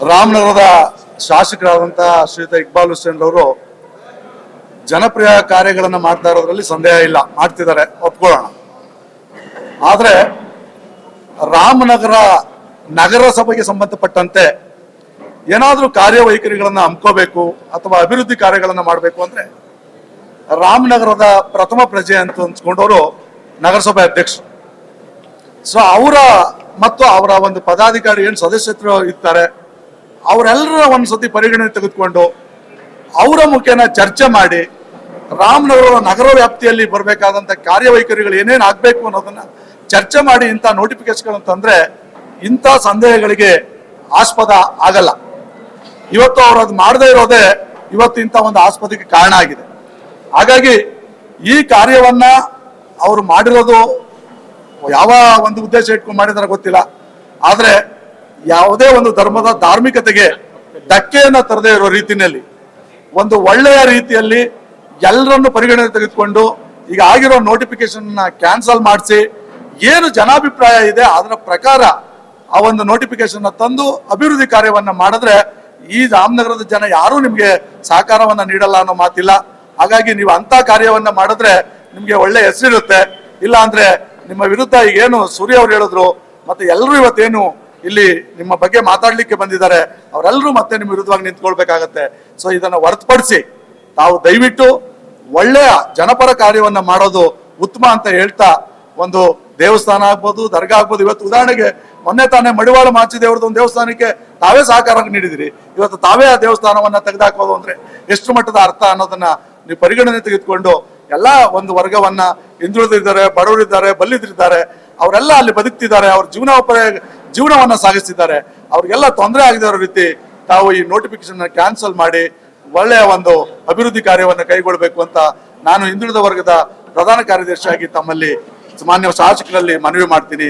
ರಾಮನಗರದ ಶಾಸಕರಾದಂಥ ಶ್ರೀಯುತ ಇಕ್ಬಾಲ್ ಹುಸೇನ್ ಅವರು ಜನಪ್ರಿಯ ಕಾರ್ಯಗಳನ್ನು ಮಾಡ್ತಾ ಇರೋದ್ರಲ್ಲಿ ಸಂದೇಹ ಇಲ್ಲ, ಮಾಡ್ತಿದ್ದಾರೆ, ಒಪ್ಕೊಳ್ಳೋಣ. ಆದರೆ ರಾಮನಗರ ನಗರಸಭೆಗೆ ಸಂಬಂಧಪಟ್ಟಂತೆ ಏನಾದರೂ ಕಾರ್ಯವೈಖರಿಗಳನ್ನು ಹಮ್ಕೋಬೇಕು ಅಥವಾ ಅಭಿವೃದ್ಧಿ ಕಾರ್ಯಗಳನ್ನು ಮಾಡಬೇಕು ಅಂದರೆ ರಾಮನಗರದ ಪ್ರಥಮ ಪ್ರಜೆ ಅಂತ ಅನ್ಸ್ಕೊಂಡವರು ನಗರಸಭೆ ಅಧ್ಯಕ್ಷರು. ಸೊ ಅವರ ಮತ್ತು ಅವರ ಒಂದು ಪದಾಧಿಕಾರಿ ಏನು ಸದಸ್ಯರು ಇರ್ತಾರೆ ಅವರೆಲ್ಲರ ಒಂದ್ಸತಿ ಪರಿಗಣನೆ ತೆಗೆದುಕೊಂಡು ಅವರ ಮುಖೇನ ಚರ್ಚೆ ಮಾಡಿ ರಾಮನಗರ ನಗರ ವ್ಯಾಪ್ತಿಯಲ್ಲಿ ಬರಬೇಕಾದಂಥ ಕಾರ್ಯವೈಖರಿಗಳು ಏನೇನು ಆಗಬೇಕು ಅನ್ನೋದನ್ನ ಚರ್ಚೆ ಮಾಡಿ ಇಂಥ ನೋಟಿಫಿಕೇಶನ್ ತಂದ್ರೆ ಇಂಥ ಸಂದೇಹಗಳಿಗೆ ಆಸ್ಪದ ಆಗಲ್ಲ. ಇವತ್ತು ಅವರು ಅದು ಮಾಡದೇ ಇರೋದೇ ಇವತ್ತು ಇಂಥ ಒಂದು ಆಸ್ಪದಕ್ಕೆ ಕಾರಣ ಆಗಿದೆ. ಹಾಗಾಗಿ ಈ ಕಾರ್ಯವನ್ನ ಅವರು ಮಾಡಿರೋದು ಯಾವ ಒಂದು ಉದ್ದೇಶ ಇಟ್ಕೊಂಡು ಮಾಡಿದಾರೆ ಗೊತ್ತಿಲ್ಲ. ಆದ್ರೆ ಯಾವುದೇ ಒಂದು ಧರ್ಮದ ಧಾರ್ಮಿಕತೆಗೆ ಧಕ್ಕೆಯನ್ನ ತರದೇ ಇರೋ ರೀತಿಯಲ್ಲಿ ಒಂದು ಒಳ್ಳೆಯ ರೀತಿಯಲ್ಲಿ ಎಲ್ಲರನ್ನು ಪರಿಗಣನೆ ತೆಗೆದುಕೊಂಡು ಈಗ ಆಗಿರೋ ನೋಟಿಫಿಕೇಶನ್ ಕ್ಯಾನ್ಸಲ್ ಮಾಡಿಸಿ ಏನು ಜನಾಭಿಪ್ರಾಯ ಇದೆ ಅದರ ಪ್ರಕಾರ ಆ ಒಂದು ನೋಟಿಫಿಕೇಶನ್ ತಂದು ಅಭಿವೃದ್ಧಿ ಕಾರ್ಯವನ್ನ ಮಾಡಿದ್ರೆ ಈ ರಾಮನಗರದ ಜನ ಯಾರೂ ನಿಮ್ಗೆ ಸಹಕಾರವನ್ನ ನೀಡಲ್ಲ ಅನ್ನೋ ಮಾತಿಲ್ಲ. ಹಾಗಾಗಿ ನೀವು ಅಂತ ಕಾರ್ಯವನ್ನ ಮಾಡಿದ್ರೆ ನಿಮ್ಗೆ ಒಳ್ಳೆ ಹೆಸರಿರುತ್ತೆ. ಇಲ್ಲ ಅಂದ್ರೆ ನಿಮ್ಮ ವಿರುದ್ಧ ಈಗೇನು ಸೂರ್ಯ ಅವ್ರು ಹೇಳಿದ್ರು ಮತ್ತೆ ಎಲ್ಲರೂ ಇವತ್ತೇನು ಇಲ್ಲಿ ನಿಮ್ಮ ಬಗ್ಗೆ ಮಾತಾಡ್ಲಿಕ್ಕೆ ಬಂದಿದ್ದಾರೆ ಅವರೆಲ್ಲರೂ ಮತ್ತೆ ನಿಮ್ಮ ವಿರುದ್ಧವಾಗಿ ನಿಂತ್ಕೊಳ್ಬೇಕಾಗತ್ತೆ. ಸೊ ಇದನ್ನ ಹೊರತುಪಡಿಸಿ ತಾವು ದಯವಿಟ್ಟು ಒಳ್ಳೆಯ ಜನಪರ ಕಾರ್ಯವನ್ನ ಮಾಡೋದು ಉತ್ತಮ ಅಂತ ಹೇಳ್ತಾ, ಒಂದು ದೇವಸ್ಥಾನ ಆಗ್ಬೋದು, ದರ್ಗಾ ಆಗ್ಬೋದು, ಇವತ್ತು ಉದಾಹರಣೆಗೆ ಮೊನ್ನೆ ತಾನೇ ಮಡಿವಾಳ ಮಾಚಿದೇವ್ರದ್ದು ಒಂದು ದೇವಸ್ಥಾನಕ್ಕೆ ತಾವೇ ಸಹಕಾರ ನೀಡಿದಿರಿ. ಇವತ್ತು ತಾವೇ ಆ ದೇವಸ್ಥಾನವನ್ನ ತೆಗೆದುಹಾಕೋದು ಅಂದ್ರೆ ಎಷ್ಟು ಮಟ್ಟದ ಅರ್ಥ ಅನ್ನೋದನ್ನ ನೀವು ಪರಿಗಣನೆ ತೆಗೆದುಕೊಂಡು ಎಲ್ಲಾ ಒಂದು ವರ್ಗವನ್ನ ಹಿಂದುಳಿದಿದ್ದಾರೆ, ಬಡವರಿದ್ದಾರೆ, ಬಲ್ಲಿದ್ರಿದ್ದಾರೆ, ಅವರೆಲ್ಲ ಅಲ್ಲಿ ಬದುಕ್ತಿದ್ದಾರೆ, ಅವ್ರ ಜೀವನವನ್ನ ಸಾಗಿಸ್ತಿದ್ದಾರೆ. ಅವ್ರಿಗೆಲ್ಲ ತೊಂದರೆ ಆಗದೆ ಇರೋ ರೀತಿ ತಾವು ಈ ನೋಟಿಫಿಕೇಶನ್ ಕ್ಯಾನ್ಸಲ್ ಮಾಡಿ ಒಳ್ಳೆಯ ಒಂದು ಅಭಿವೃದ್ಧಿ ಕಾರ್ಯವನ್ನು ಕೈಗೊಳ್ಳಬೇಕು ಅಂತ ನಾನು ಹಿಂದುಳಿದ ವರ್ಗದ ಪ್ರಧಾನ ಕಾರ್ಯದರ್ಶಿಯಾಗಿ ತಮ್ಮಲ್ಲಿ ಮಾನ್ಯ ಶಾಸಕರಲ್ಲಿ ಮನವಿ ಮಾಡ್ತೀನಿ.